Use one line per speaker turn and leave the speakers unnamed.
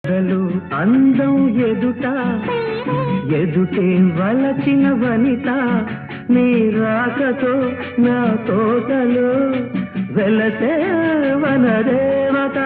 కలలు అందం ఎదుట ఎదుటే వలచిన వనిత నీ రాకతో నా తోటలో వెలసే వనదేవత